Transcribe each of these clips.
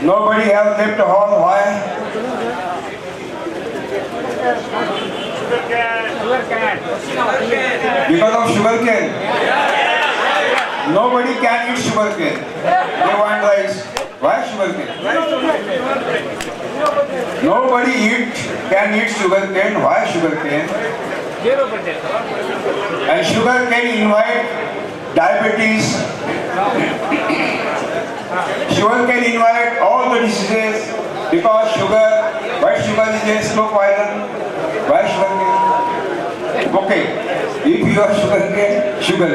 Nobody has left the hall. Why? Because of sugar cane. Nobody can eat sugar cane. They want rice. Why sugar cane? Nobody can eat sugar cane. Why sugar cane? And sugar can invite diabetes. Sugar can invite all the diseases because white sugar is a slow poison. Why sugar cane? Okay, if you are sugar cane, sugar.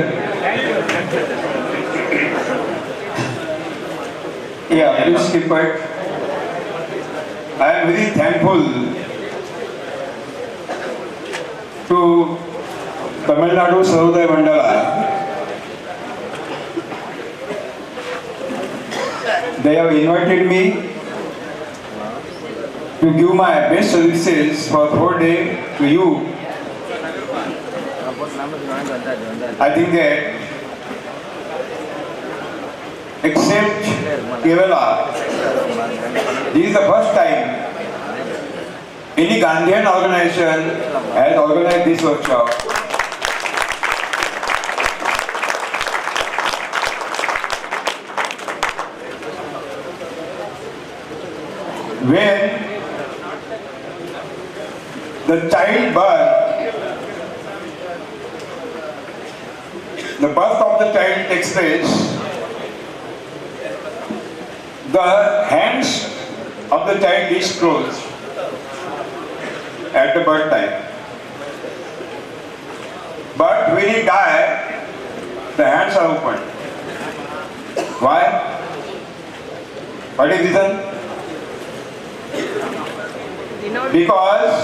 Yeah, please keep it. I am very thankful to Tamil Nadu Sarvodaya Mandala. They have invited me to give my best services for 4 days to you. I think that except Kerala, this is the first time any Gandhian organization has organized this workshop. When the birth of the child takes place, the hands of the child is closed at the birth time. But when he dies, the hands are open. Why? What is the reason? Because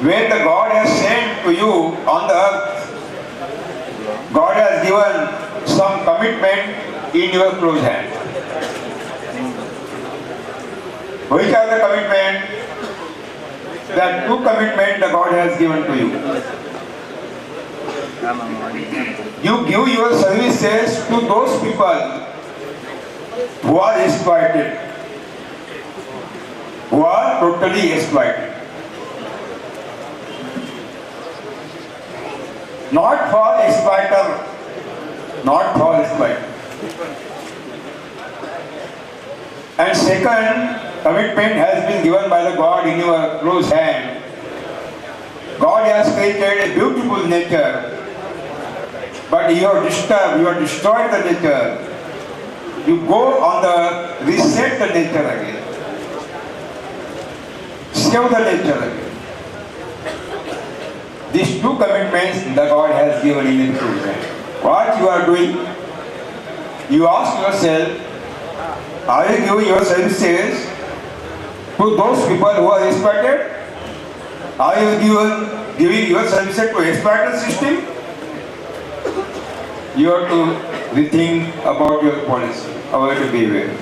when the God has sent to you on the earth, God has given some commitment in your closed hand. Which are the commitment? There are two commitments the God has given to you. You give your services to those people who are exploited, who are totally exploited. Not for exploiter, not for exploiter. And second commitment has been given by the God in your close hand. God has created a beautiful nature, but you have disturbed, you have destroyed the nature. You go on the reset the nature again. Save the nature again. These two commitments the God has given in His hand. What you are doing? You ask yourself, are you giving your services to those people who are exploited? Are you giving your services to exploited system? You have to rethink about your policy, about your behavior.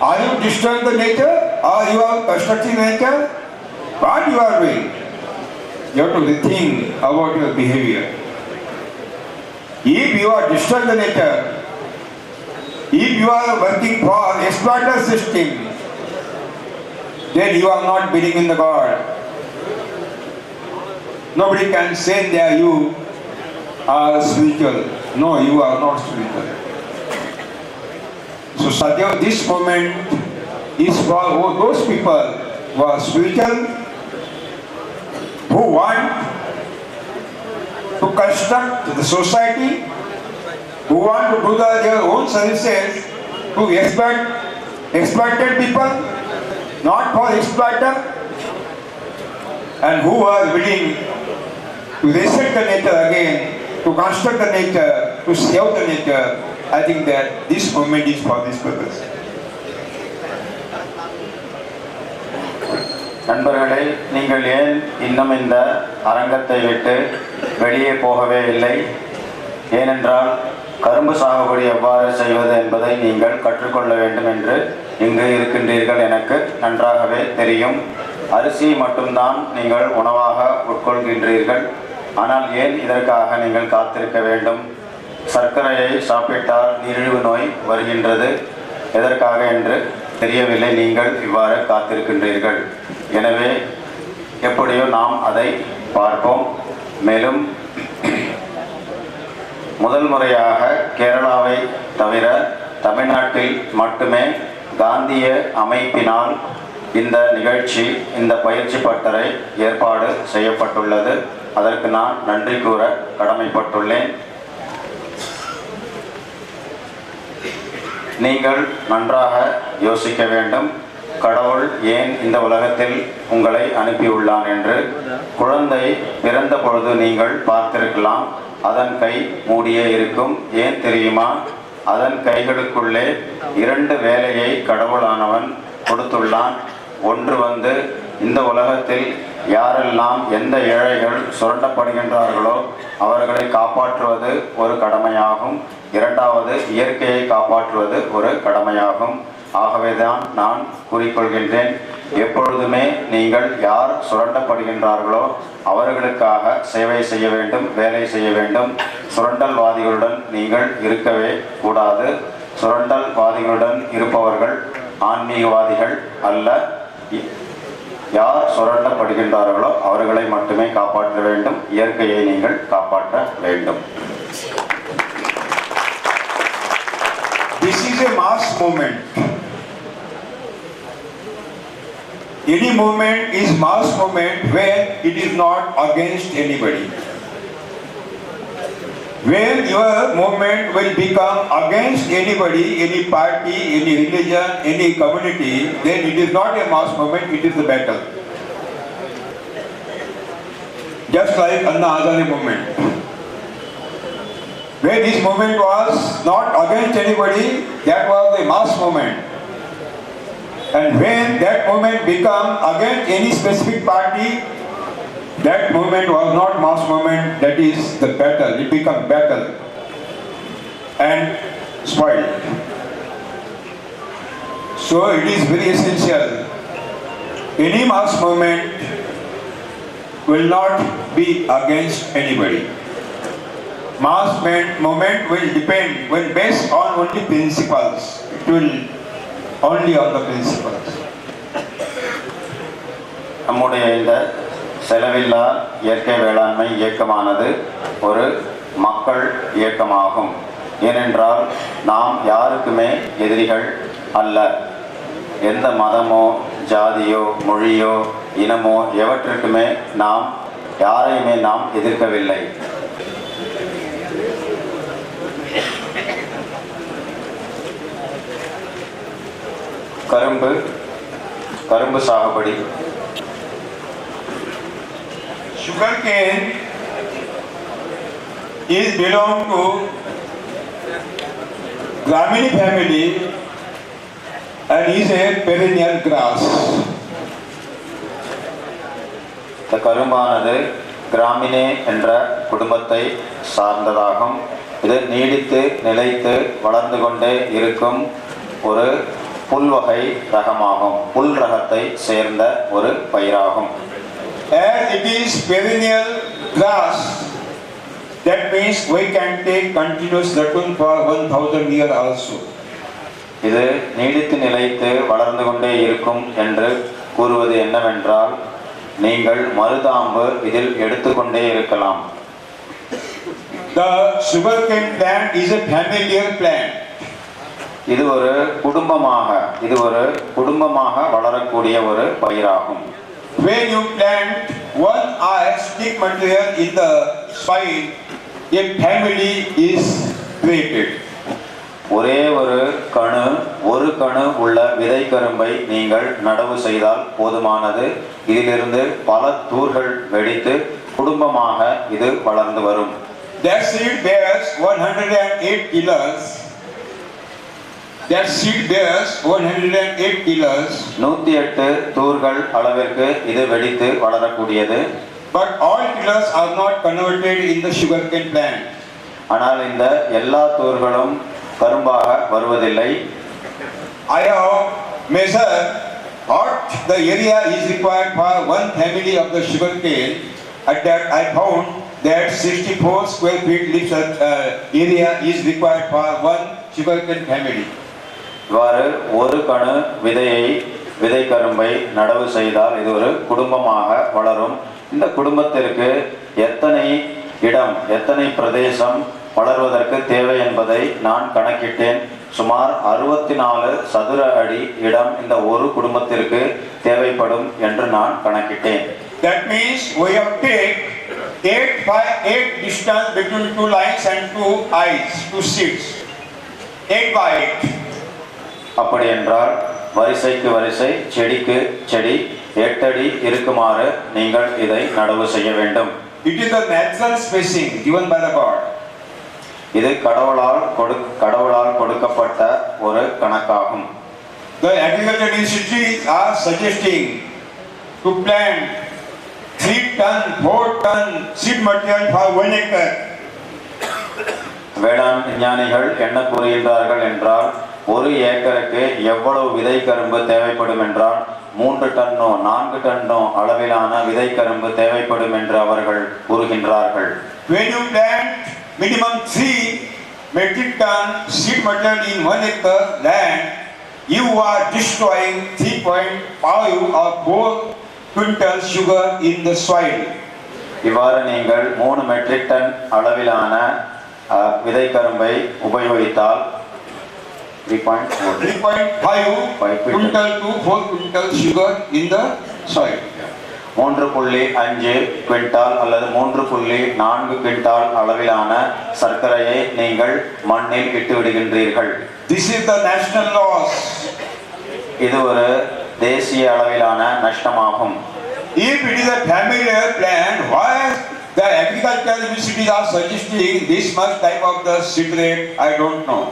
Are you destroying the nature or you are constructing nature? What you are doing? You have to rethink about your behavior. If you are destroying the nature, if you are working for exploiter system, then you are not believing in the God. Nobody can say that you are spiritual. No, you are not spiritual. So Sadhya, this moment is for those people who are spiritual, who want to construct the society, who want to do their own services to exploited people, not for exploiter, and who are willing to reset the nature again, to construct the nature, to save the nature. I think that this movement is for this purpose. நண்பர்களே, நீங்கள் ஏன் இன்னும் இந்த அரங்கத்தை விட்டு வெளியே போகவே இல்லை? ஏனென்றால் கரும்பு சாகுபடி எவ்வாறு செய்வது என்பதை நீங்கள் கற்றுக்கொள்ள வேண்டும் என்று இங்கு இருக்கின்றீர்கள். எனக்கு நன்றாகவே தெரியும். அரிசி மட்டும்தான் நீங்கள் உணவாக உட்கொள்கின்றீர்கள். ஆனால் ஏன் இதற்காக நீங்கள் காத்திருக்க வேண்டும்? சர்க்கரையை சாப்பிட்டால் நீரிழிவு நோய் வருகின்றது. எதற்காக என்று தெரியவில்லை. நீங்கள் இவ்வாறு காத்திருக்கின்றீர்கள். எனவே எப்படியோ நாம் அதை பார்ப்போம். மேலும் முதல் முறையாக கேரளாவை தவிர தமிழ்நாட்டில் மட்டுமே காந்திய அமைப்பினால் இந்த நிகழ்ச்சி, இந்த பயிற்சி பட்டறை ஏற்பாடு செய்யப்பட்டுள்ளது. அதற்கு நான் நன்றி கூற கடமைப்பட்டுள்ளேன். நீங்கள் நன்றாக யோசிக்க வேண்டும். கடவுள் ஏன் இந்த உலகத்தில் உங்களை அனுப்பியுள்ளான் என்று. குழந்தை பிறந்த பொழுது நீங்கள் பார்த்திருக்கலாம், அதன் கை மூடியே இருக்கும். ஏன் தெரியுமா? அதன் கைகளுக்குள்ளே 2 வேலையை கடவுளானவன் கொடுத்துள்ளான். ஒன்று இந்த உலகத்தில் யாரெல்லாம் எந்த ஏழைகள் சுரண்டப்படுகின்றார்களோ அவர்களை காப்பாற்றுவது ஒரு கடமையாகும். இரண்டாவது, இயற்கையை காப்பாற்றுவது ஒரு கடமையாகும். ஆகவேதான் நான் கூறிக்கொள்கின்றேன், எப்பொழுதுமே நீங்கள் யார் சுரண்டப்படுகின்றார்களோ அவர்களுக்காக சேவை செய்ய வேண்டும், வேலை செய்ய வேண்டும். சுரண்டல்வாதிகளுடன் நீங்கள் இருக்கவே கூடாது. சுரண்டல்வாதிகளுடன் இருப்பவர்கள் ஆன்மீகவாதிகள் அல்ல. யார் சுரண்டப்படுகின்றார்களோ அவர்களை மட்டுமே காப்பாற்ற வேண்டும். இயற்கையை நீங்கள் காப்பாற்ற வேண்டும். This is a mass movement. Any movement is mass movement when it is not against anybody. When your movement will become against anybody, any party, any religion, any community, then it is not a mass movement, it is a battle. Just like Anna Hazare movement. When this movement was not against anybody, that was a mass movement. And when that movement became against any specific party, that movement was not mass movement, that is the battle. It became battle and spoiled. So it is very essential. Any mass movement will not be against anybody. Mass movement will depend, will based on only principles. It will only on the principles. நம்முடைய இந்த செலவில்லா இயற்கை வேளாண்மை இயக்கமானது ஒரு மக்கள் இயக்கமாகும். ஏனென்றால் நாம் யாருக்குமே எதிரிகள் அல்ல. எந்த மதமோ ஜாதியோ மொழியோ இனமோ எவற்றிற்குமே நாம் யாரையுமே நாம் எதிர்க்கவில்லை. கரும்பு சாகுபடி. Sugarcane is belong to Gramini family and is a perennial grass. இந்த கரும்பானது கிராமினே என்ற குடும்பத்தை சார்ந்ததாகும். இது நீடித்து நிலைத்து வளர்ந்து கொண்டே இருக்கும் ஒரு புல்வகை ரகமாகும். புல் ரகத்தை சேர்ந்த ஒரு பயிராகும். As it is perennial grass, that means we can take continuous raccoon for 1000 years also. இது நீடித்து நிலைத்து வளர்ந்து கொண்டே இருக்கும் என்று கூறுவது என்னவென்றால், நீங்கள் மருதாம்பு இதில் எடுத்துக்கொண்டே இருக்கலாம். The sugarcane plant is a familiar plant. இது ஒரு குடும்பமாக வளரக்கூடிய ஒரு பயிராகும். When you plant one stick material in the soil, a family is created. ஒரே ஒரு கணு உள்ள விதை கரும்பை நீங்கள் நடவு செய்தால் போதுமானது. இதிலிருந்து பல தூர்கள் வெடித்து குடும்பமாக இது வளர்ந்து வரும். That seed bears 108 kilos. That seed bears 108 kilos. 108 தூர்கள் அளவிற்கு இது வெடித்து வளரக்கூடியது. But all kilos are not converted in the sugarcane plant. ஆனால் இந்த எல்லா தூர்களும் கரும்பாக வருவதில்லை. I have measured what the area is required for one family of the sugarcane. At that I found that 64 square feet area is required for one sugarcane family. இவ்வாறு ஒரு கணு விதை கரும்பை நடவு செய்தால் இது ஒரு குடும்பமாக வளரும். இந்த குடும்பத்திற்கு எத்தனை இடம், எத்தனை பிரதேசம் வளர்வதற்கு தேவை என்பதை நான் கணக்கிட்டேன். சுமார் 64 சதுர அடி இடம் இந்த ஒரு குடும்பத்திற்கு தேவைப்படும் என்று நான் கணக்கிட்டேன். That means we have take 8 distance between two lines and two seats. 8 by 8. அப்படி என்றால் வரிசைக்கு வரிசை, செடிக்கு செடி 8 அடி இருக்குமாறு நீங்கள் இதை நடவு செய்ய வேண்டும். It is the natural spacing given by the God. இது கடவுளால் கொடுக்கப்பட்ட ஒரு கணக்காகும். The agriculture institutes are suggesting to plant 3 ton, 4 ton seed material for 1 acre. வேளாண் விஞ்ஞானிகள் என்ன கூறுகின்றார்கள் என்றால், 1 ஏக்கருக்கு எவ்வளவு விதை கரும்பு தேவைப்படும் என்றால் 3 டன்னோ 4 டன்னோ அளவிலான விதை கரும்பு தேவைப்படும் என்று அவர்கள் கூறுகின்றார்கள். When you plant minimum 3 metric ton seed material in 1 acre land, you are destroying 3.5 or 4 quintal sugar in the soil. இவ்வாறு நீங்கள் 3 மெட்ரிக் டன் அளவிலான விதை கரும்பை உபயோகித்தால் 3.5 quintal to 4 quintal sugar in the soil. 3.5 quintal அல்லது 3.4 குவிண்டால் அளவிலான சர்க்கரையை நீங்கள் மண்ணில் இட்டு விடுகின்றீர்கள். This is the national loss. இது ஒரு தேசிய அளவிலான நஷ்டமாகும். If it is a familiar plan, why the agricultural universities are suggesting this much type of the seed rate? I don't know.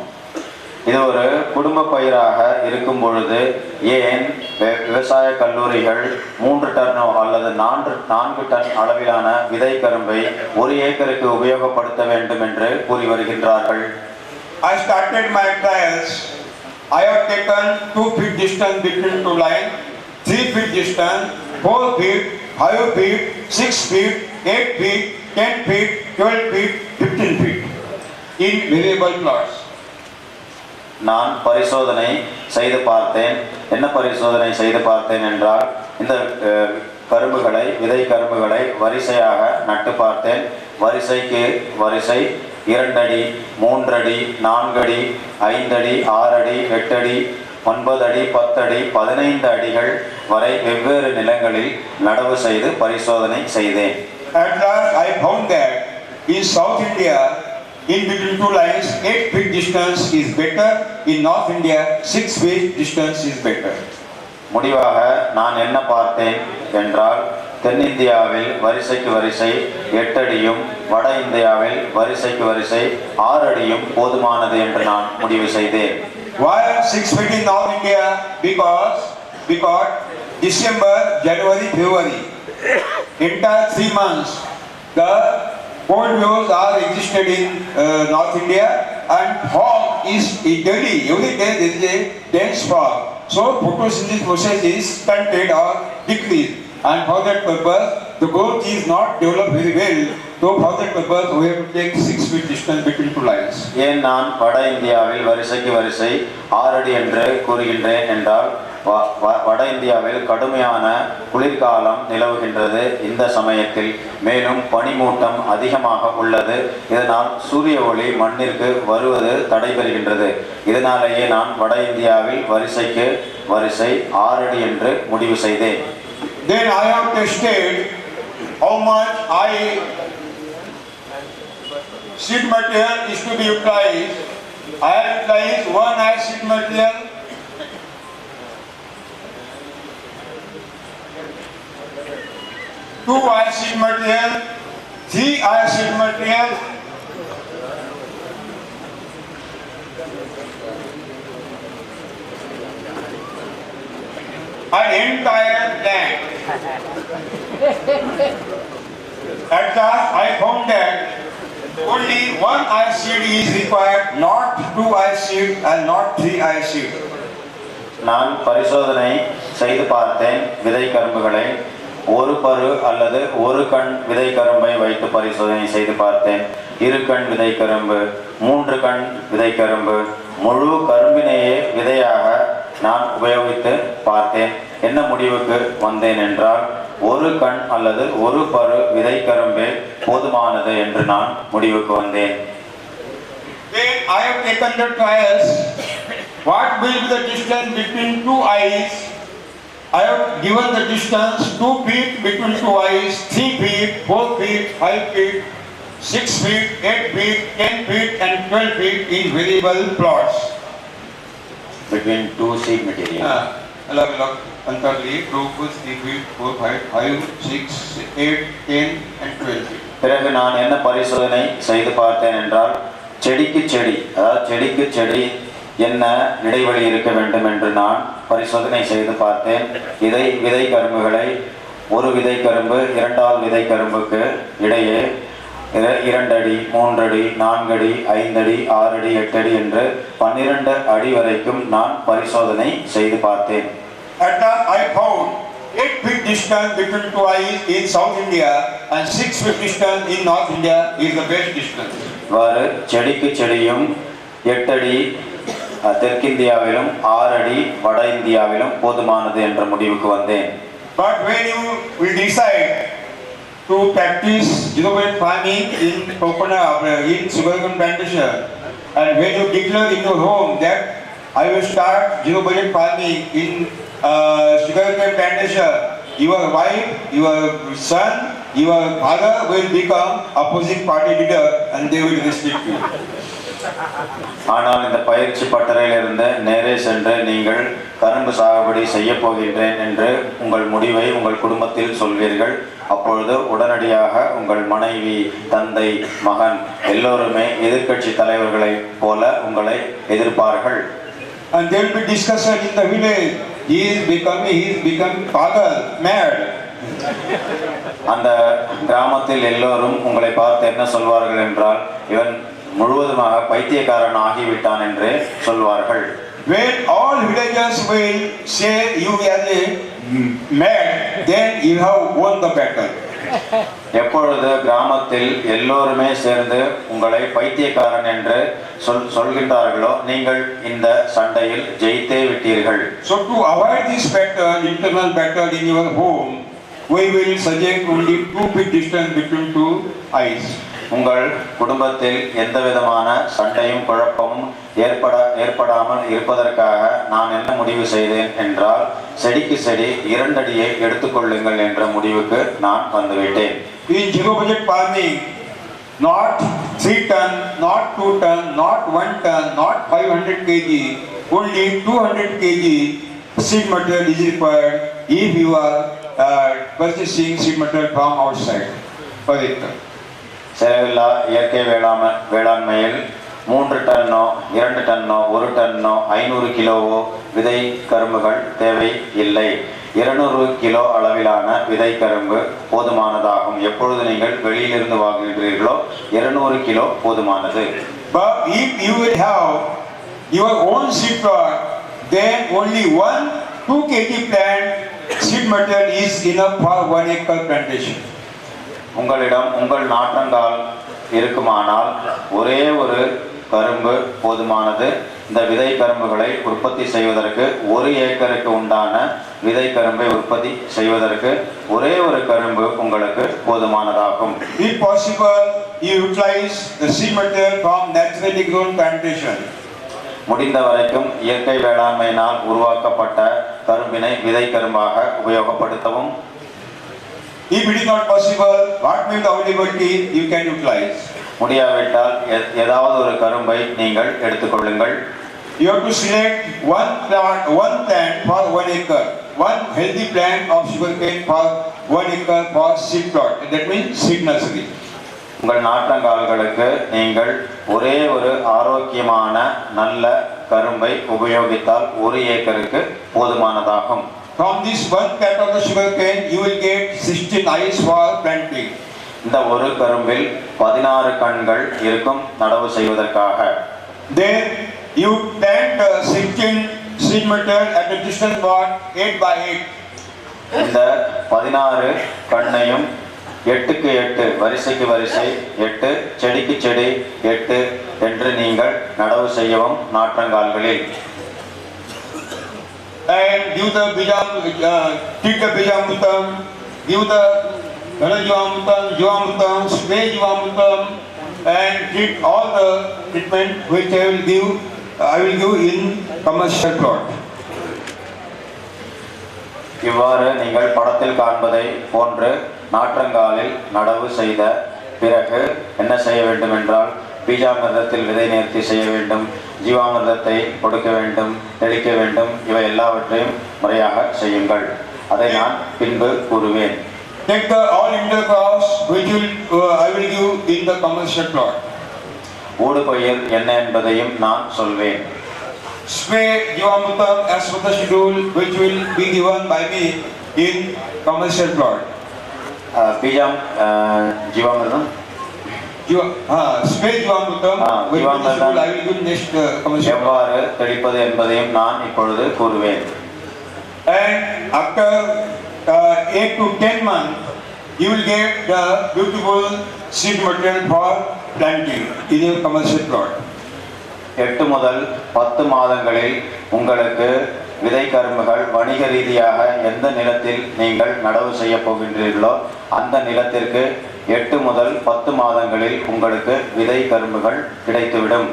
இது ஒரு குடும்ப பயிராக இருக்கும் பொழுது ஏன் விவசாய கல்லூரிகள் 3 டன்னோ அல்லது 4 டன் அளவிலான விதை கரும்பை 1 ஏக்கருக்கு உபயோகப்படுத்த வேண்டும் என்று கூறி வருகின்றார்கள்? I started my trials. I have taken 2 feet distance between two lines, 3 feet distance, 4 feet, 5 feet, 6 feet, 8 feet, 10 feet, 12 feet, 15 feet in variable plots. நான் பரிசோதனை செய்து பார்த்தேன். என்ன பரிசோதனை செய்து பார்த்தேன் என்றால், இந்த விதை கரும்புகளை வரிசையாக நட்டு பார்த்தேன். வரிசைக்கு வரிசை 2 அடி, 3 அடி, 4 அடி, 5 அடி, 6 அடி, 8 அடி, 9 அடி, 10 அடி, 15 அடிகள் வரை வெவ்வேறு நிலங்களில் நடவு செய்து பரிசோதனை செய்தேன். At last I found that in South India, in between two lines, 8 feet distance is better. In North India, 6 feet distance is better. முடிவாக நான் என்ன பார்த்தேன் என்றால், தென்னிந்தியாவில் வரிசைக்கு வரிசை 8 அடியும், வட இந்தியாவில் வரிசைக்கு வரிசை 6 அடியும் போதுமானது என்று நான் முடிவு செய்தேன். Why 6 feet in North India? Because December, January, February, entire 3 months, the cold waves are existed in North India, and fog is daily, every day there is a dense fog. So photosynthesis process is stunted or decreased, and for that purpose the growth is not developed very well. So for that purpose we have to take 6 feet distance between two lines. ஏன் நான் வட இந்தியாவில் வரிசைக்கு வரிசை 6 அடி என்று கூறுகின்றேன் என்றால், வட இந்தியாவில் கடுமையான குளிர்காலம் நிலவுகின்றது இந்த சமயத்தில். மேலும் பனிமூட்டம் அதிகமாக உள்ளது. இதனால் சூரிய ஒளி மண்ணிற்கு வருவது தடைபெறுகின்றது. இதனாலேயே நான் வட இந்தியாவில் வரிசைக்கு வரிசை 6 அடி என்று முடிவு செய்தேன். Then I have tested how much seed material is to be utilized. I have utilized 1 I seed material, 2 I seed material, 3 I seed material, an entire plant. At last I found that only 1 I seed is required, not 2 I seed and not 3 I seed. நான் பரிசோதனை செய்து பார்த்தேன். விதை கரும்புகளை 1 பரு அல்லது 1 கண் விதை கரும்பை வைத்து பரிசோதனை செய்து பார்த்தேன். 2 கண் விதை கரும்பு, 3 கண் விதை கரும்பு, முழு கரும்பினையே விதையாக நான் உபயோகித்து பார்த்தேன். என்ன முடிவுக்கு வந்தேன் என்றால், ஒரு கண் அல்லது ஒரு பரு விதை கரும்பே போதுமானது என்று நான் முடிவுக்கு வந்தேன். Then I have taken the trials. What will be the distance between two eyes? I have given the distance 2 feet between two eyes, 3 feet, 4 feet, 5 feet, 6 feet, 8 feet, 10 feet and 12 feet in variable plots. Between two seed material. अलग अलग अंतर लिए 2 feet, 3 feet, 4 feet, 5, 6, 8, 10 and 12 feet. பிறகு நான் என்ன பரிசோதனை செய்து பார்த்தேன் என்றால், செடிக்கு செடி, அதாவது செடிக்கு செடி என்ன இடைவெளி இருக்க வேண்டும் என்று நான் பரிசோதனை செய்து பார்த்தேன். விதை கரும்புகளை ஒரு விதை கரும்பு இரண்டாவது விதை கரும்புக்கு இடையே 2 அடி, 3 அடி, 4 அடி, 5 அடி, 6 அடி, 8 அடி என்று 12 அடி வரைக்கும் நான் பரிசோதனை செய்து பார்த்தேன். At last I found 8 feet distance between two eyes in South India and 6 feet distance in North India is the best distance. இவ்வாறு செடிக்கு செடியும் 8 அடி தெற்கிந்தியாவிலும் 6 அடி வட இந்தியாவிலும் போதுமானது என்ற முடிவுக்கு வந்தேன். But when you will decide to practice zero budget farming in coconut, in sugarcane plantation, and when you declare in your home that I will start zero budget farming in sugarcane plantation, your wife, your son, your father will become opposite party leader and they will restrict you. ஆனால் இந்த பயிற்சி பட்டறையிலிருந்து நேரே சென்று நீங்கள் கரும்பு சாகுபடி செய்ய போகின்றேன் என்று உங்கள் முடிவை உங்கள் குடும்பத்தில் சொல்வீர்கள். அப்பொழுது உடனடியாக உங்கள் மனைவி, தந்தை, மகன் எல்லோருமே எதிர்க்கட்சி தலைவர்களைப் போல உங்களை எதிர்ப்பார்கள். And there will be discussion in the village. He is becoming pagal, mad. அந்த கிராமத்தில் எல்லோரும் உங்களை பார்த்து என்ன சொல்வார்கள் என்றால், இவன் முழுவதுமாக பைத்தியக்காரன் ஆகிவிட்டான் என்று சொல்வார்கள். When all villagers will say you are a mad, then you have won the battle. எப்பொழுது கிராமத்தில் எல்லோருமே சேர்ந்து உங்களை பைத்தியக்காரன் என்று சொல்கின்றார்களோ, நீங்கள் இந்த சண்டையில் ஜெயித்தே விட்டீர்கள். So to avoid this battle, internal battle in your home, we will suggest only 2 feet distance between two eyes. உங்கள் குடும்பத்தில் எந்த விதமான சண்டையும் குழப்பமும் ஏற்படாமல் இருப்பதற்காக நான் என்ன முடிவு செய்தேன் என்றால், செடிக்கு செடி 2 அடியை எடுத்துக்கொள்ளுங்கள் என்ற முடிவுக்கு நான் வந்துவிட்டேன். In zero budget farming, not 3 ton, not 2 ton, not 1 ton, not 500 kg, only 200 kg seed material is required if you are purchasing seed material from outside per acre. செலவில்லா இயற்கை வேளாண்மையில் 3 டன்னோ 2 டன்னோ 1 டன்னோ 500 கிலோவோ விதை கரும்புகள் தேவை இல்லை. 200 கிலோ அளவிலான விதை கரும்பு போதுமானதாகும். எப்பொழுது நீங்கள் வெளியிலிருந்து வாங்குகிறீர்களோ 200 கிலோ போதுமானது. But if you will have your own seed plot, then only 1-2 kg plant seed material is enough for 1 acre plantation. உங்களிடம் உங்கள் நாற்றங்கால் இருக்குமானால் ஒரே ஒரு கரும்பு போதுமானது. இந்த விதை கரும்புகளை உற்பத்தி செய்வதற்கு 1 ஏக்கருக்கு உண்டான விதை கரும்பை உற்பத்தி செய்வதற்கு ஒரே ஒரு கரும்பு உங்களுக்கு போதுமானதாகும். If possible, you utilize the seed material from naturally grown plantation. முடிந்த வரைக்கும் இயற்கை வேளாண்மையினால் உருவாக்கப்பட்ட கரும்பினை விதை கரும்பாக உபயோகப்படுத்தவும். If it is not possible, what may the availability you can utilize? முடியாவிட்டால் ஏதாவது ஒரு கரும்பை நீங்கள் எடுத்துக்கொள்ளுங்கள். You have to select one plant for 1 acre, one healthy plant of sugarcane for 1 acre for seed plot. That means seed nursery. உங்கள் நாற்றங்கால்களுக்கு நீங்கள் ஒரே ஒரு ஆரோக்கியமான நல்ல கரும்பை உபயோகித்தால் 1 ஏக்கருக்கு போதுமானதாகும். From this one plant of the sugarcane, you will get 16 eyes for planting. இந்த ஒரு கரும்பில் 16 கண்கள் இருக்கும் நடவு செய்வதற்காக. Then you plant 16 seed material at a distance of 8 by 8. இந்த 16 கண்ணையும் எட்டுக்கு எட்டு, வரிசைக்கு வரிசை 8, செடிக்கு செடி 8 என்று நீங்கள் நடவு செய்யவும் நாற்றங்கால்களில். And give the treat the Bijamutam, give the Jivamutam, spray Jivamutam, and treat all the treatment which I will give in commercial plot. இவ்வாறு நீங்கள் படத்தில் காண்பதை போன்று நாற்றங்காலில் நடவு செய்த பிறகு என்ன செய்ய வேண்டும் என்றால், பீஜாமிர்தத்தில் விதை நேர்த்தி செய்ய வேண்டும், ஜீவாமிர்தத்தை கொடுக்க வேண்டும், தெளிக்க வேண்டும். இவை எல்லாவற்றையும் முறையாக செய்யுங்கள். அதை நான் பின்பு கூறுவேன். Take the all India crops which I will give in the commercial plot. ஊடுபயிர் என்ன என்பதையும் நான் சொல்வேன். Spray Jivamutam as per the schedule which will be given by me in commercial plot. ஜீவாமிர்தம் spray Jivamutam which will I will give next commercial. எவ்வாறு தெளிப்பது என்பதையும் நான் இப்பொழுது கூறுவேன். And after 8 to 10 months, you will get the beautiful seed material for planting in your commercial plot. 8 முதல் 10 மாதங்களில் உங்களுக்கு விதை கரும்புகள் வணிக ரீதியாக எந்த நிலத்தில் நீங்கள் நடவு செய்ய போகின்றீர்களோ அந்த நிலத்திற்கு 8 முதல் 10 மாதங்களில் உங்களுக்கு விதை கரும்புகள் கிடைத்துவிடும்.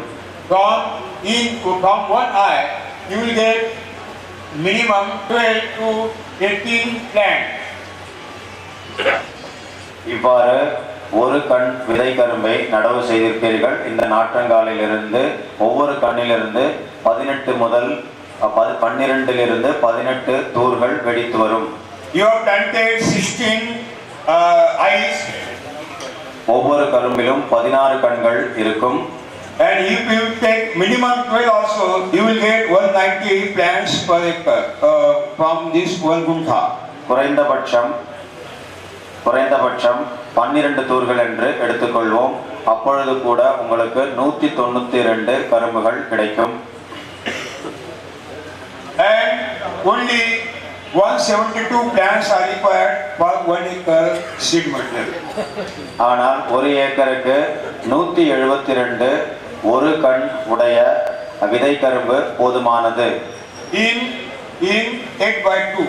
From one eye, you will get minimum 12 to 18 plants. இவ்வாறு ஒரு கண் விதை கரும்பை நடவு செய்திருப்பீர்கள். இந்த நாற்றங்காலிலிருந்து ஒவ்வொரு கண்ணிலிருந்து 18 முதல் 12 18 தூர்கள் வெடித்து வரும். You have planted 16 eyes. ஒவ்வொரு கரும்பிலும் 16 கண்கள் இருக்கும். And if you take minimum 12 also, you will get 190 plants per acre from this one guntha. குறைந்தபட்சம் 12 தூர்கள் என்று எடுத்துக்கொள்வோம். அப்பொழுது கூட உங்களுக்கு 192 கரும்புகள் கிடைக்கும். And only 172 plants are required for 1 acre seed material. ஆனால் ஒரு ஏக்கருக்கு 172 ஒரு கண் உடைய விதை கரும்பு போதுமானது. In 8/2.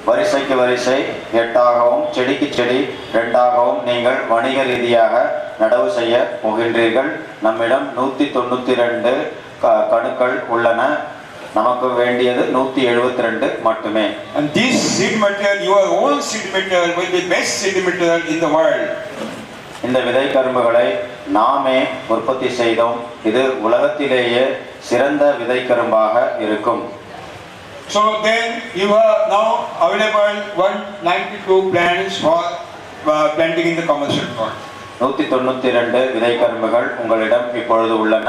வரிசைக்கு வரிசை 8ஆகவும் செடிக்கு செடி 2ஆகவும் நீங்கள் வணிக ரீதியாக நடவு செய்ய போகின்றீர்கள். நம்மிடம் 192 கணுக்கள் உள்ளன. நமக்கு வேண்டியது 172 மட்டுமே. And this seed material, your own seed material, will be best seed material in the world. இந்த விதை கரும்புகளை நாமே உற்பத்தி செய்தோம். இது உலகத்திலேயே சிறந்த விதை கரும்பாக இருக்கும். So then you have now available 192 plants for planting in the commercial plot. 192 விதை கரும்புகள் உங்களிடம் இப்பொழுது உள்ளன.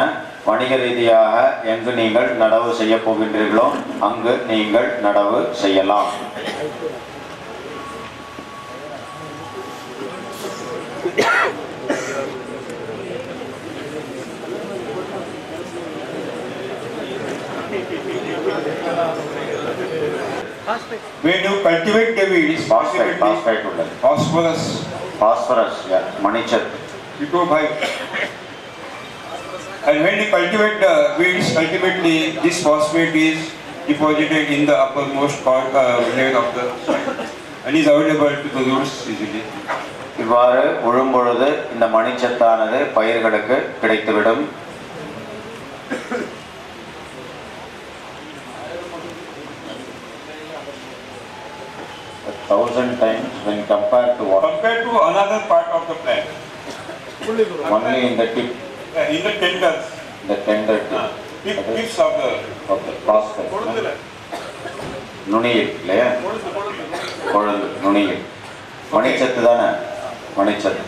வணிக ரீதியாக எங்கு நீங்கள் நடவு செய்ய போகின்றீர்களோ அங்கு நீங்கள் நடவு செய்யலாம். When you cultivate the weeds, phosphate உள்ளது. phosphorus மணிச்சத்து. And when you cultivate the weeds, ultimately this phosphate is deposited in the uppermost layer of the soil and is available to the roots easily. இவ்வாறு உழும்பொழுது இந்த மணிச்சத்தானது பயிர்களுக்கு கிடைத்துவிடும். Thousand times when compared to what? Compared to another part of the plant. Only in the tip. In the tenders. The tender tip. Tips of the phosphate. நுனியில் இல்லையா? கொழுந்து நுனியில். மணிச்சத்து தானே? மணிச்சத்து.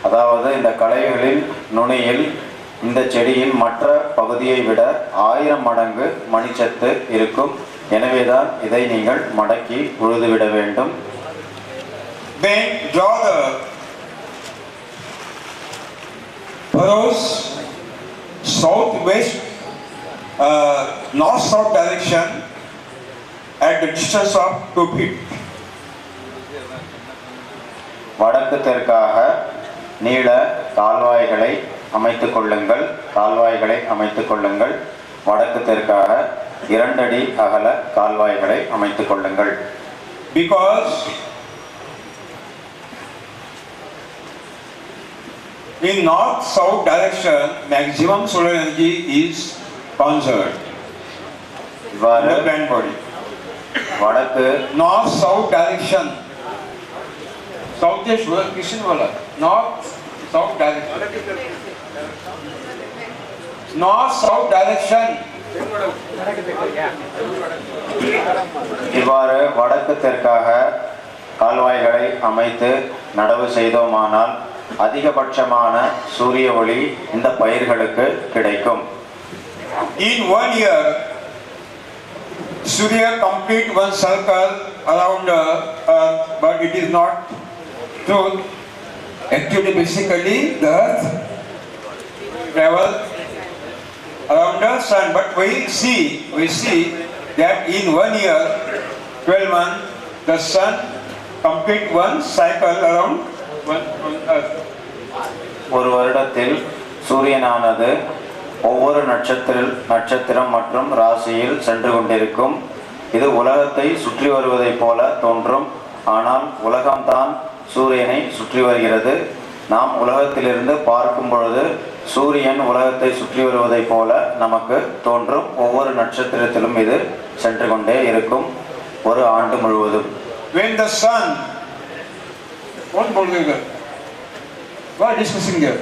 அதாவது இந்த களைகளின் நுனியில் இந்த செடியின் மற்ற பகுதியை விட 1000 மடங்கு மணிச்சத்து இருக்கும். எனவேதான் இதை நீங்கள் மடக்கி உழுதுவிட வேண்டும். Then draw the furrows southwest, north-south direction at the distance of 2 feet. வடக்கு தெற்காக நீள கால்வாய்களை அமைத்துக் கொள்ளுங்கள். வடக்கு தெற்காக 2 அடி அகல கால்வாய்களை அமைத்துக் கொள்ளுங்கள். Because in north-south direction, maximum solar energy is conserved. இவ்வாறு The plant body. வடக்கு North-south direction. South is Christian wala. North-south direction. North-south direction. இவ்வாறு வடக்கு தெற்காக கால்வாய்களை அமைத்து நடவு செய்தோமானால் அதிகபட்சமான சூரிய ஒளி இந்த பயிர்களுக்கு கிடைக்கும். In 1 year, Surya complete one circle around Earth, but it is not true. Actually, basically, the Earth travel around the Sun, but we see that in 1 year, 12 months, the Sun complete one cycle around Earth. ஒரு வருடத்தில் சூரியனானது ஒவ்வொரு நட்சத்திரம் மற்றும் ராசியில் சென்று கொண்டிருக்கும். இது உலகத்தை சுற்றி வருவதைப் போல தோன்றும், ஆனால் உலகம்தான் சூரியனை சுற்றி வருகிறது. நாம் உலகத்திலிருந்து பார்க்கும் பொழுது சூரியன் உலகத்தை சுற்றி வருவதைப் போல நமக்கு தோன்றும். ஒவ்வொரு நட்சத்திரத்திலும் இது சென்று கொண்டே இருக்கும் ஒரு ஆண்டு முழுவதும். When the sun, what are discussing here?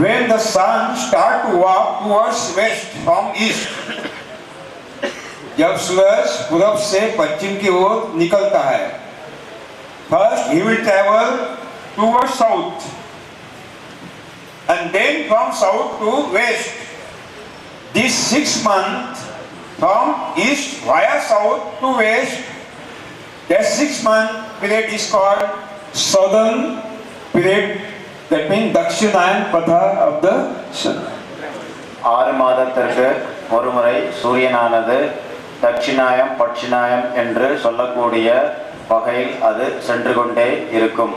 When the sun start to walk towards west from east, जब सूरज पूरब से पश्चिम की ओर निकलता है, first he will travel towards south and then from south to west. This 6 months from east via south to west, that 6-month period is called southern period. That means Dakshinayana Patha of the sun. 6 மாதத்திற்கு ஒரு முறை சூரியனானது தட்சிணாயம் பட்சிணாயம் என்று சொல்லக்கூடிய வகையில் அது சென்று கொண்டே இருக்கும்.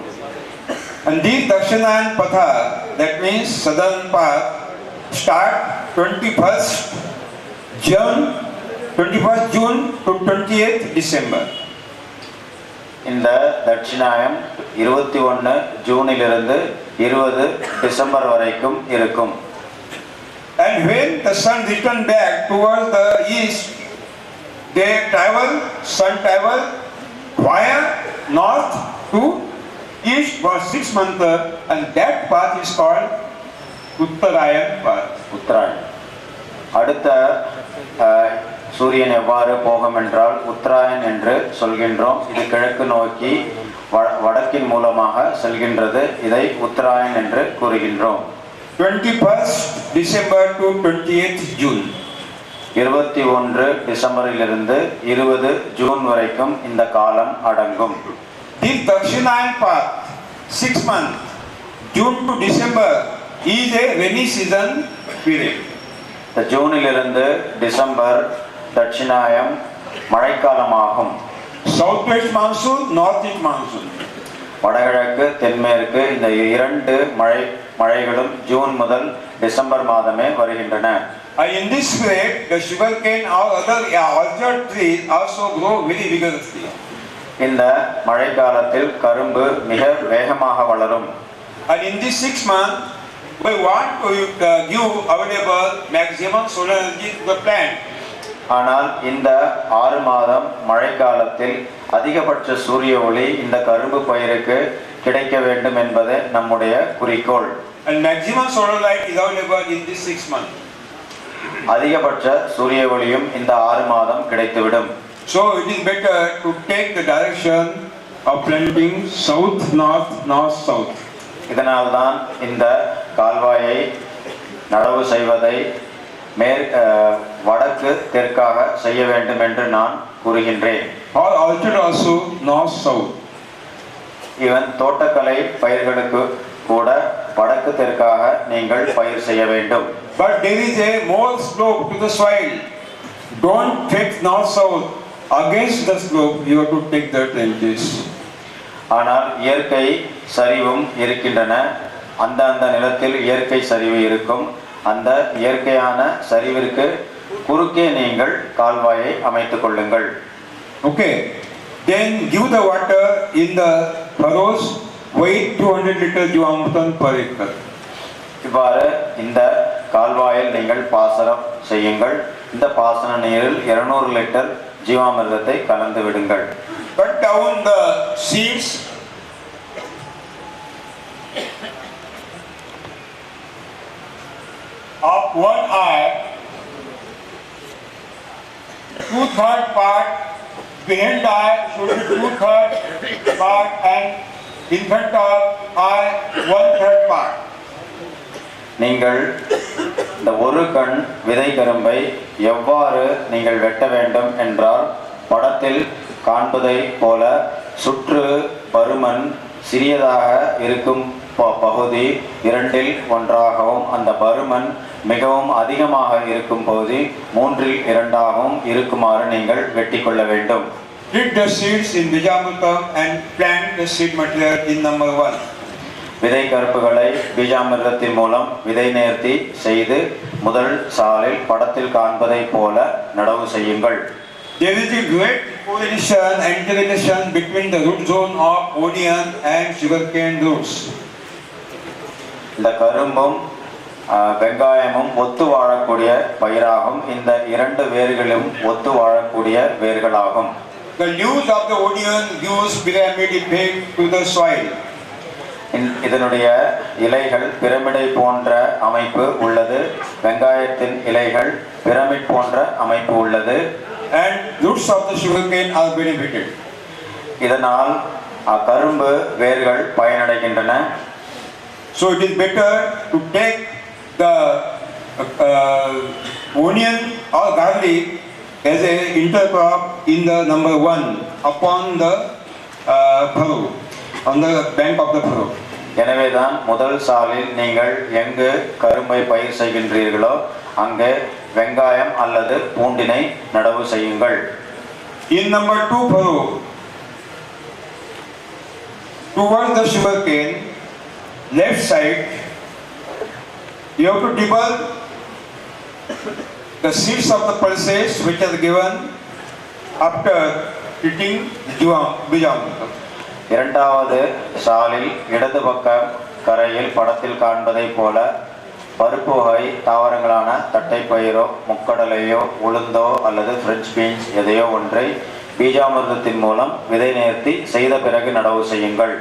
And this Dakshinayana Patha, that means southern path, start 21st June to 28th December. இந்த தட்சிணாயம் 21 ஜூனிலிருந்து 20 டிசம்பர் வரைக்கும் இருக்கும். And when the sun return back towards the east, sun travel via north to east for 6 months, and that path is called Uttarayan path. Uttarayan. அடுத்த சூரியன் எவ்வாறு போகும் என்றால் உத்தராயண் என்று சொல்கின்றோம். இது கிழக்கு நோக்கி வடக்கின் மூலமாக செல்கின்றது. இதை உத்தராயண் என்று கூறுகின்றோம். 21st December to 28th June. 21 டிசம்பரிலிருந்து 20 June வரைக்கும் இந்த காலம் அடங்கும். This Dakshinayana path, 6 months, June to December, is a rainy season period. ஜூனிலிருந்து டிசம்பர் தட்சிணாயம் மழைக்காலமாகும். Southwest monsoon, northeast monsoon. வடகிழக்கு தென்மேற்கு இந்த 2 மழைகளும் ஜூன் முதல் டிசம்பர் மாதமே வருகின்றன. In this period, the sugarcane or other orchard trees also grow very vigorously. இந்த மழைக்காலத்தில் கரும்பு மிக வேகமாக வளரும். And in this 6 months, we want to give available maximum solar energy to the plant. ஆனால் இந்த 6 மாதம் மழைக்காலத்தில் அதிகபட்ச சூரிய ஒளி இந்த கரும்பு பயிருக்கு கிடைக்க வேண்டும் என்பது நம்முடைய குறிக்கோள். And maximum solar light is available in this 6 months. அதிகபட்ச சூரிய ஒளியும் இந்த 6 மாதம் கிடைத்துவிடும். So it is better to take the direction of planting south, north, north, south. இதனால்தான் இந்த கால்வாயை நடவு செய்வதை வடக்கு தெற்காக செய்ய வேண்டும் என்று நான் கூறுகின்றேன். Or orchard also north, south. இவன் தோட்டக்கலை பயிர்களுக்கு கூட வடக்கு தெற்காக நீங்கள் பயிர் செய்ய வேண்டும். But there is a more slope to the soil. Don't take north, south. against the slope, you have to take the trenches. ஆனால் இயற்கை சரிவும் இருக்கின்றன. அந்த நிலத்தில் இயற்கை சரிவு இருக்கும். அந்த இயற்கையான சரிவிற்கு குறுக்கே நீங்கள் கால்வாயை அமைத்துக் கொள்ளுங்கள். Okay. Then give the water in the furrows. Weight 200 liter Jivamrutam per acre. இவ்வாறு இந்த கால்வாயில் நீங்கள் பாசனம் செய்யுங்கள். இந்த பாசன நீரில் 200 லிட்டர் ஜீவாமிர்தத்தை கலந்து விடுங்கள். Cut down the seeds of one eye, 2/3 part behind eye should be 2/3 part, and in front of eye 1/3 part. நீங்கள் இந்த ஒரு கண் விதை கரும்பை எவ்வாறு நீங்கள் வெட்ட வேண்டும் என்றால், படத்தில் காண்பதை போல சுற்று பருமன் சிறியதாக இருக்கும் பகுதி 2இல் 1ஆகவும், அந்த பருமன் மிகவும் அதிகமாக இருக்கும் பகுதி 3இல் 2ஆகவும் இருக்குமாறு நீங்கள் வெட்டி கொள்ள வேண்டும். Treat the seeds in Bijamrutam and plant the seed material in number 1. விதை கருப்புகளை பீஜாமிர்தத்தின் மூலம் விதை நேர்த்தி செய்து முதல் சாலில் படத்தில் காண்பதை போல நடவு செய்யுங்கள். There is a great correlation and interrelation between the root zone of onion and sugarcane roots. இந்த கரும்பும் வெங்காயமும் ஒத்து வாழக்கூடிய பயிராகும். இந்த 2 வேர்களும் ஒத்து வாழக்கூடிய வேர்களாகும். The leaves of the onion gives pyramid effect to the soil. இதனுடைய இலைகள் பிரமிடை போன்ற அமைப்பு உள்ளது. வெங்காயத்தின் இலைகள் பிரமிட் போன்ற அமைப்பு உள்ளது. And roots of the sugarcane are benefited. இதனால் கரும்பு வேர்கள் பயனடைகின்றன. So it is better to take the onion or garlic as a intercrop in the number 1 upon the furrow, on the bank of the furrow. எனவேதான் முதல் சாலில் நீங்கள் எங்கு கரும்பை பயிர் செய்கின்றீர்களோ அங்கே வெங்காயம் அல்லது பூண்டினை நடவு செய்யுங்கள். In number 2 furrow, towards the sugarcane, left side, you have to debulk the seeds of the pulses which are given after treating Bijamrutam. இரண்டாவது சாலில் இடது பக்கம் கரையில் படத்தில் காண்பதை போல பருப்பு வகை தாவரங்களான தட்டைப்பயிரோ முக்கடலையோ உளுந்தோ அல்லது பிரெஞ்ச் பீன்ஸ் எதையோ ஒன்றை பீஜாமிர்தத்தின் மூலம் விதை நேர்த்தி செய்த பிறகு நடவு செய்யுங்கள்.